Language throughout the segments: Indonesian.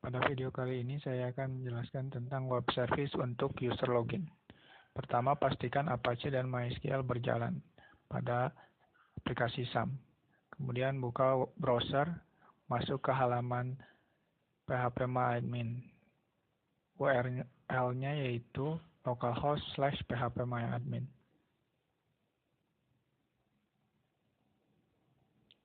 Pada video kali ini saya akan menjelaskan tentang web service untuk user login. Pertama, pastikan Apache dan MySQL berjalan pada aplikasi SAM. Kemudian buka browser, masuk ke halaman phpMyAdmin. URL-nya yaitu localhost/phpMyAdmin.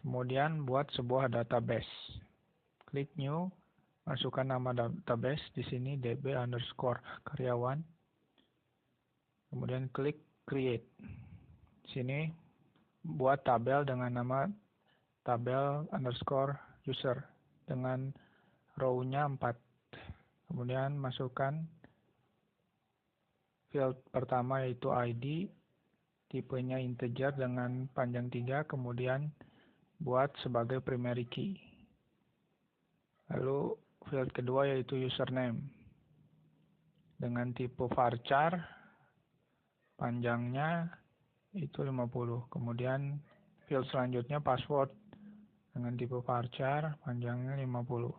Kemudian buat sebuah database. Klik New, masukkan nama database, di sini db_karyawan. Kemudian klik Create. Di sini buat tabel dengan nama tabel_user dengan row-nya 4. Kemudian masukkan field pertama yaitu ID, tipenya integer dengan panjang 3, kemudian buat sebagai primary key. Lalu field kedua yaitu username dengan tipe varchar, panjangnya itu 50. Kemudian field selanjutnya password dengan tipe varchar, panjangnya 50.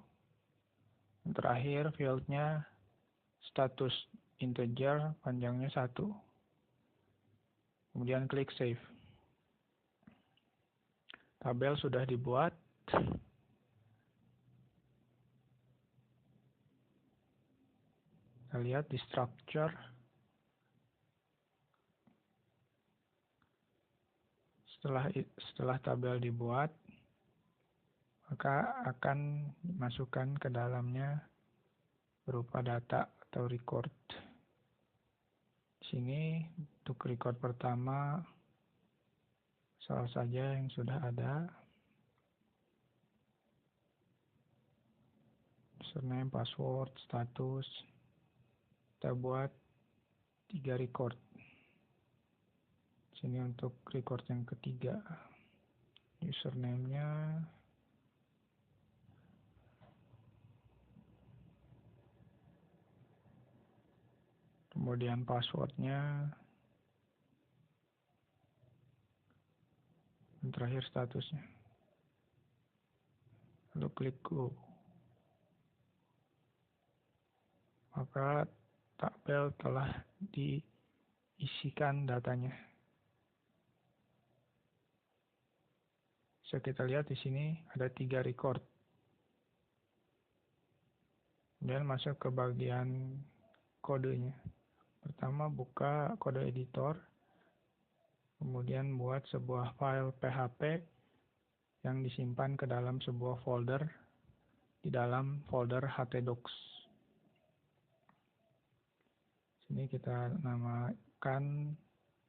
Dan terakhir fieldnya status integer, panjangnya 1. Kemudian klik save. Tabel sudah dibuat. Kita lihat di structure. Setelah tabel dibuat, maka akan dimasukkan ke dalamnya berupa data atau record. Di sini untuk record pertama soal saja yang sudah ada. Username, password, status. Kita buat 3 record. Di sini untuk record yang ketiga. Username-nya kemudian passwordnya, dan terakhir statusnya. Lalu klik Go. Maka tabel telah diisikan datanya. Bisa kita lihat di sini ada 3 record. Kemudian masuk ke bagian kodenya. Pertama buka kode editor, kemudian buat sebuah file PHP yang disimpan ke dalam sebuah folder, di dalam folder htdocs. Sini kita namakan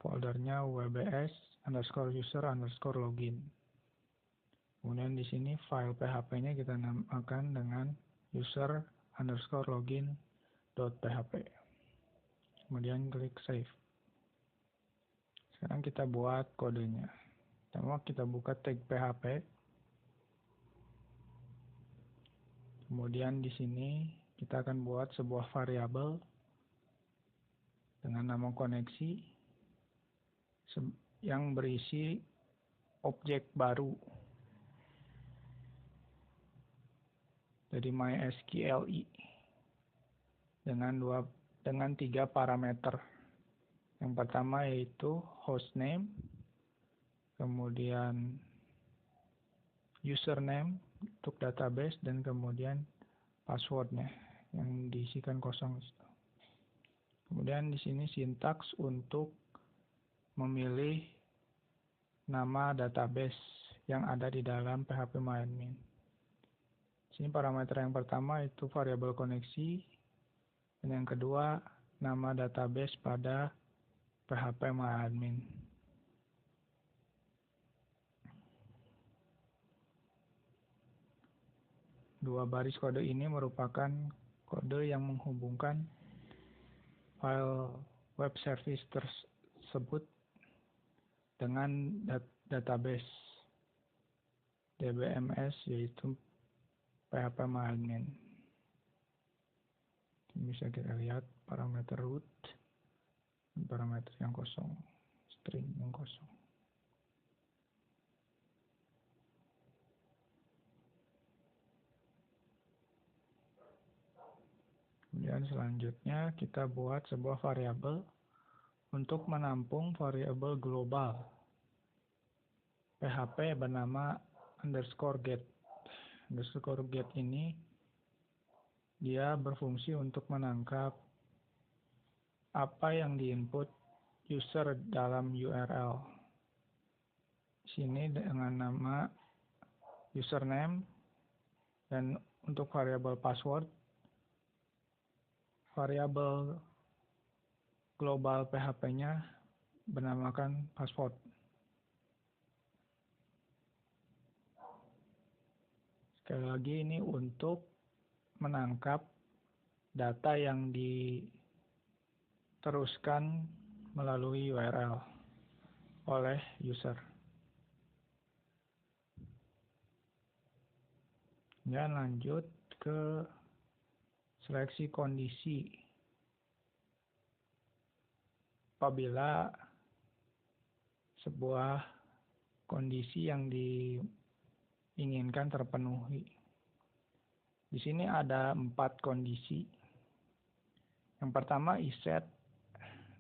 foldernya wbs_user_login. Kemudian di sini file PHP-nya kita namakan dengan user_login.php. Kemudian klik save. Sekarang kita buat kodenya. Pertama kita buka tag PHP. Kemudian di sini kita akan buat sebuah variabel dengan nama koneksi yang berisi objek baru. Jadi MySQLi dengan 3 parameter. Yang pertama yaitu hostname, kemudian username untuk database, dan kemudian passwordnya yang diisikan kosong. Kemudian di sini sintaks untuk memilih nama database yang ada di dalam phpMyAdmin. Sini parameter yang pertama itu variabel koneksi, dan yang kedua nama database pada phpMyAdmin. Dua baris kode ini merupakan kode yang menghubungkan file web service tersebut dengan database DBMS yaitu phpMyAdmin. Bisa kita lihat parameter root dan parameter yang kosong, string yang kosong. Dan selanjutnya kita buat sebuah variabel untuk menampung variabel global PHP bernama _get. _get ini dia berfungsi untuk menangkap apa yang diinput user dalam URL. Sini dengan nama username, dan untuk variabel password, variabel global PHP-nya bernamakan password. Sekali lagi ini untuk menangkap data yang diteruskan melalui URL oleh user. Dan lanjut ke seleksi kondisi. Apabila sebuah kondisi yang diinginkan terpenuhi. Di sini ada 4 kondisi. Yang pertama iset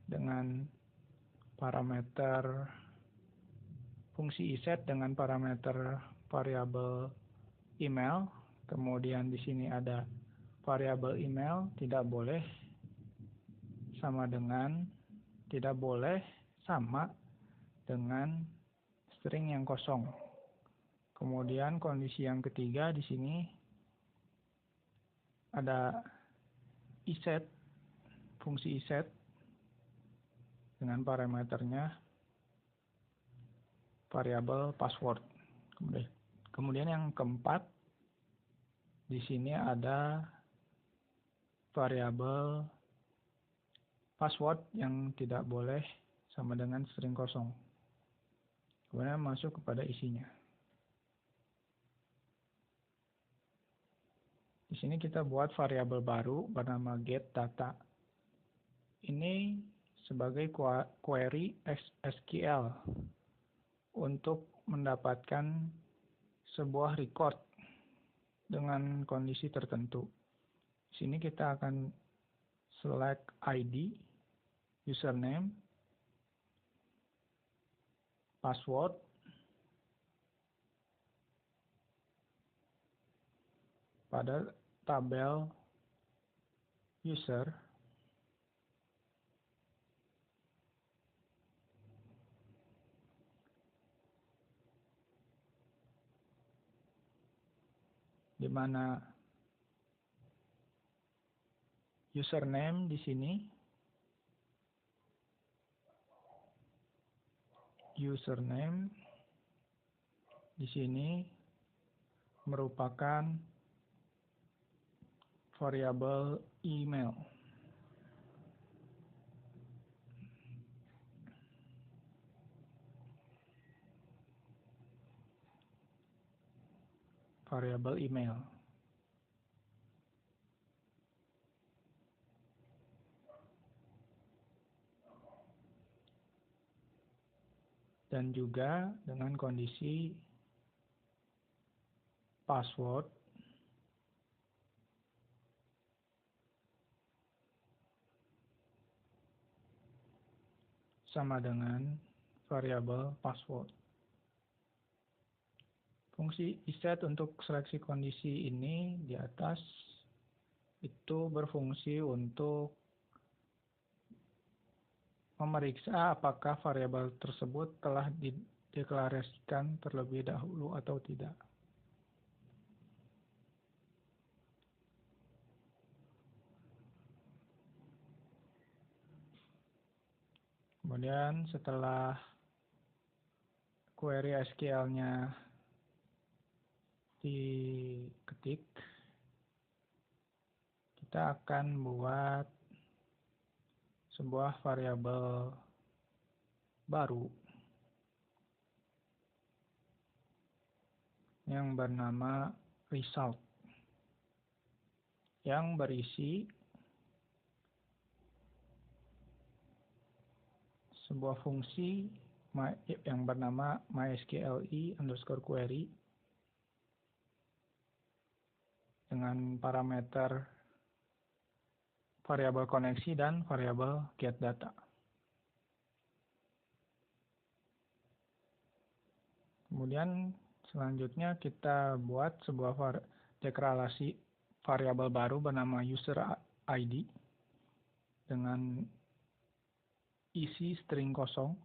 dengan parameter fungsi iset dengan parameter variabel email. Kemudian di sini ada variabel email tidak boleh sama dengan string yang kosong. Kemudian kondisi yang ketiga di sini ada iset, fungsi iset dengan parameternya variabel password. Kemudian yang keempat di sini ada variabel password yang tidak boleh sama dengan string kosong. Kemudian masuk kepada isinya. Di sini kita buat variabel baru bernama getData. Ini sebagai query SQL untuk mendapatkan sebuah record dengan kondisi tertentu. Di sini kita akan select ID, username, password, pada tabel user, di mana username di sini, merupakan variabel email. Dan juga dengan kondisi password sama dengan variabel password. Fungsi iset untuk seleksi kondisi ini di atas itu berfungsi untuk memeriksa apakah variabel tersebut telah dideklarasikan terlebih dahulu atau tidak. Kemudian setelah query SQL-nya diketik, kita akan buat sebuah variabel baru yang bernama result, yang berisi sebuah fungsi yang bernama mysqli_query dengan parameter variabel koneksi dan variabel get data. Kemudian selanjutnya kita buat sebuah deklarasi variabel baru bernama user ID dengan isi string kosong.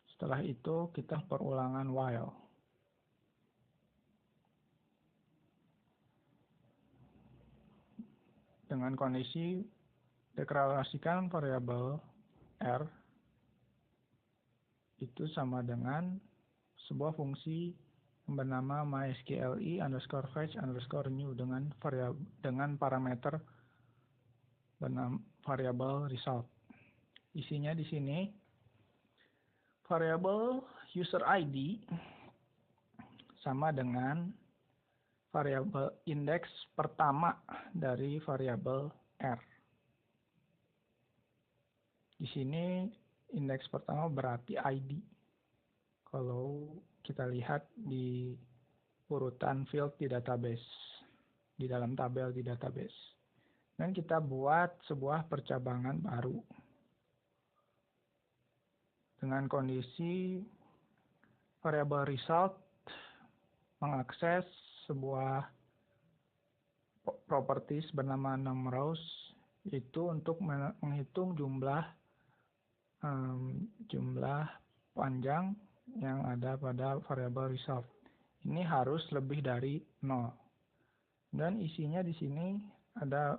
Setelah itu kita perulangan while. Dengan kondisi deklarasikan variabel R itu sama dengan sebuah fungsi yang bernama mysqli_fetch_new dengan parameter bernama variabel result. Isinya di sini variabel user ID sama dengan variabel indeks pertama dari variabel R. Di sini indeks pertama berarti ID. Kalau kita lihat di urutan field di database, di dalam tabel di database. Dan kita buat sebuah percabangan baru. Dengan kondisi variabel result mengakses sebuah properties bernama numRows itu untuk menghitung jumlah panjang yang ada pada variabel result. Ini harus lebih dari 0. Dan isinya di sini ada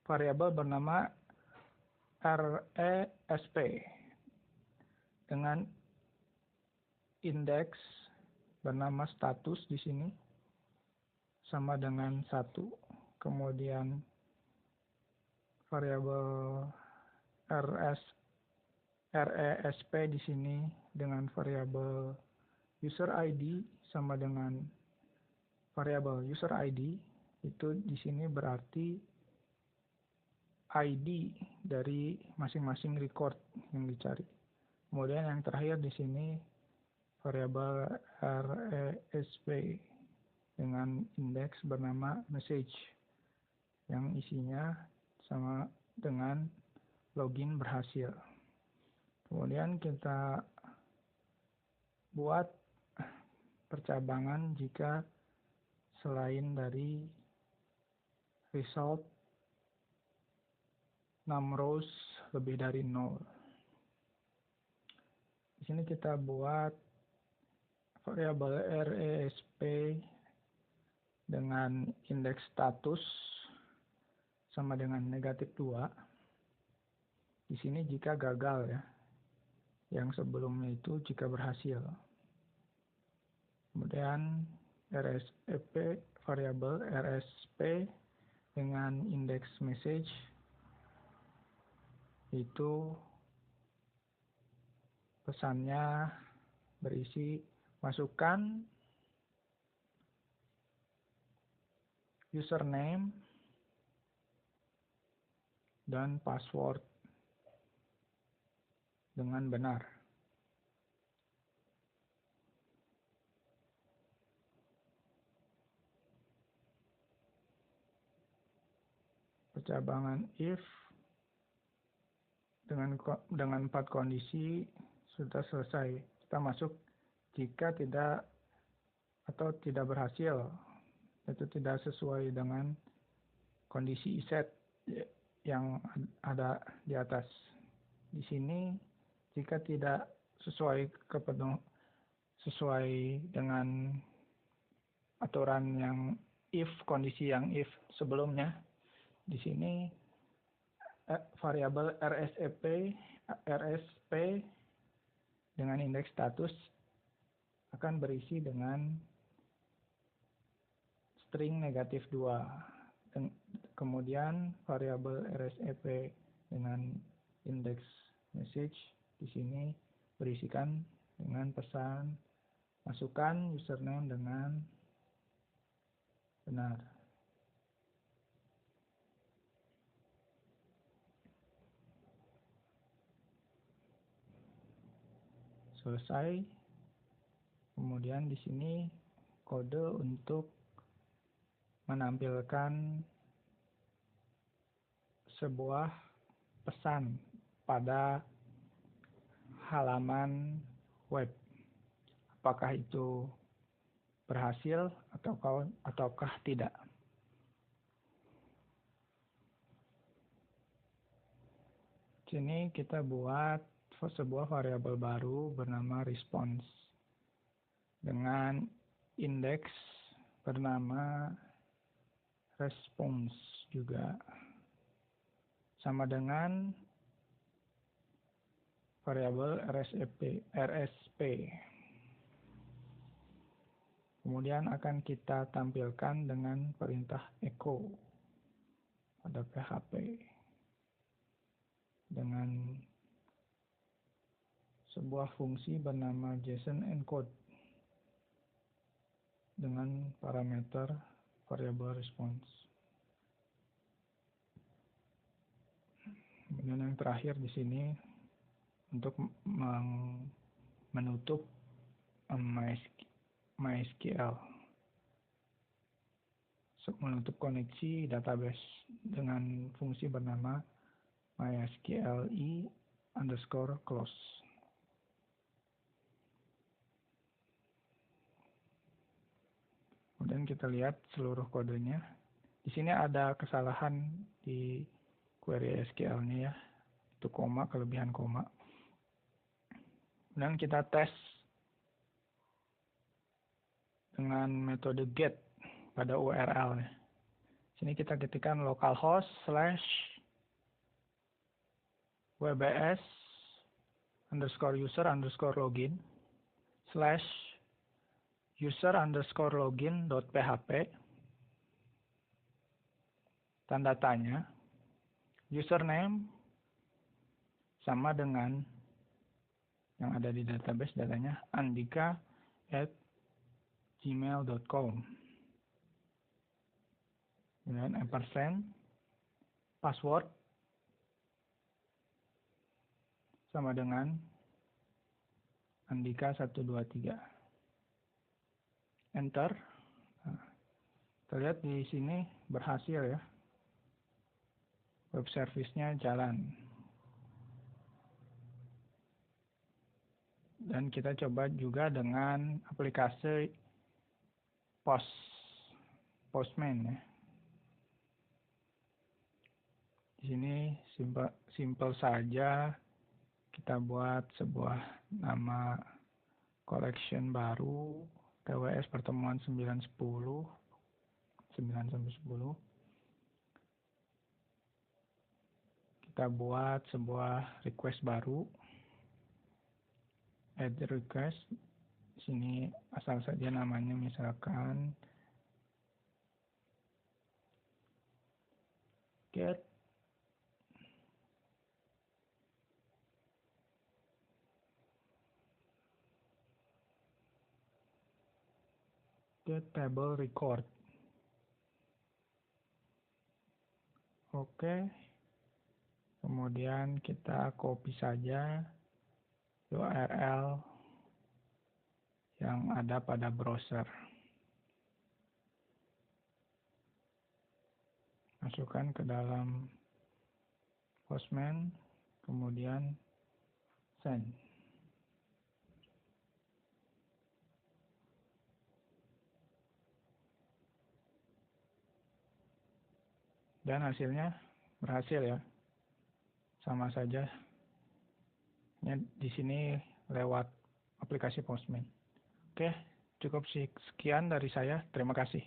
variabel bernama resp dengan indeks bernama status di sini sama dengan 1. Kemudian variabel resp di sini dengan variabel user ID sama dengan variabel user ID itu di sini berarti ID dari masing-masing record yang dicari. Kemudian yang terakhir di sini variabel resp dengan indeks bernama message yang isinya sama dengan login berhasil. Kemudian kita buat percabangan jika selain dari result numRows lebih dari 0. Di sini kita buat variabel resp dengan indeks status sama dengan -2. Di sini jika gagal ya. Yang sebelumnya itu jika berhasil. Kemudian variabel resp dengan indeks message itu pesannya berisi masukkan username dan password dengan benar. Percabangan if dengan 4 kondisi sudah selesai. Kita masuk jika tidak atau tidak berhasil, itu tidak sesuai dengan kondisi set yang ada di atas. Di sini jika tidak sesuai dengan aturan yang kondisi yang if sebelumnya, di sini variabel resp dengan indeks status akan berisi dengan string -2. Kemudian variabel resp dengan indeks message di sini berisikan dengan pesan masukkan username dengan benar. Selesai. Kemudian di sini kode untuk menampilkan sebuah pesan pada halaman web. Apakah itu berhasil ataukah tidak. Sini kita buat sebuah variabel baru bernama response dengan indeks bernama response juga, sama dengan variabel RSP. Kemudian akan kita tampilkan dengan perintah echo pada PHP dengan sebuah fungsi bernama JSON encode dengan parameter variabel response. Kemudian yang terakhir di sini untuk menutup MySQL, menutup koneksi database dengan fungsi bernama MySQLi_close. Kemudian kita lihat seluruh kodenya. Di sini ada kesalahan di query SQL-nya ya, itu koma, kelebihan koma. Kemudian kita tes dengan metode get pada URL. Sini kita ketikkan localhost /wbs_user_login /user_login.php, tanda tanya, username sama dengan yang ada di database, datanya andika@gmail.com, kemudian ampersand, password sama dengan andika123, enter. Nah, kita lihat di sini berhasil ya, web service-nya jalan. Dan kita coba juga dengan aplikasi Postman ya. Di sini simple saja, kita buat sebuah nama collection baru, TWS pertemuan 9-10. Kita buat sebuah request baru, add request. Di sini asal saja namanya, misalkan get table record. Oke. Kemudian kita copy saja URL yang ada pada browser. Masukkan ke dalam Postman, kemudian send. Dan hasilnya berhasil ya. Sama saja. Di sini lewat aplikasi Postman. Oke, cukup sekian dari saya. Terima kasih.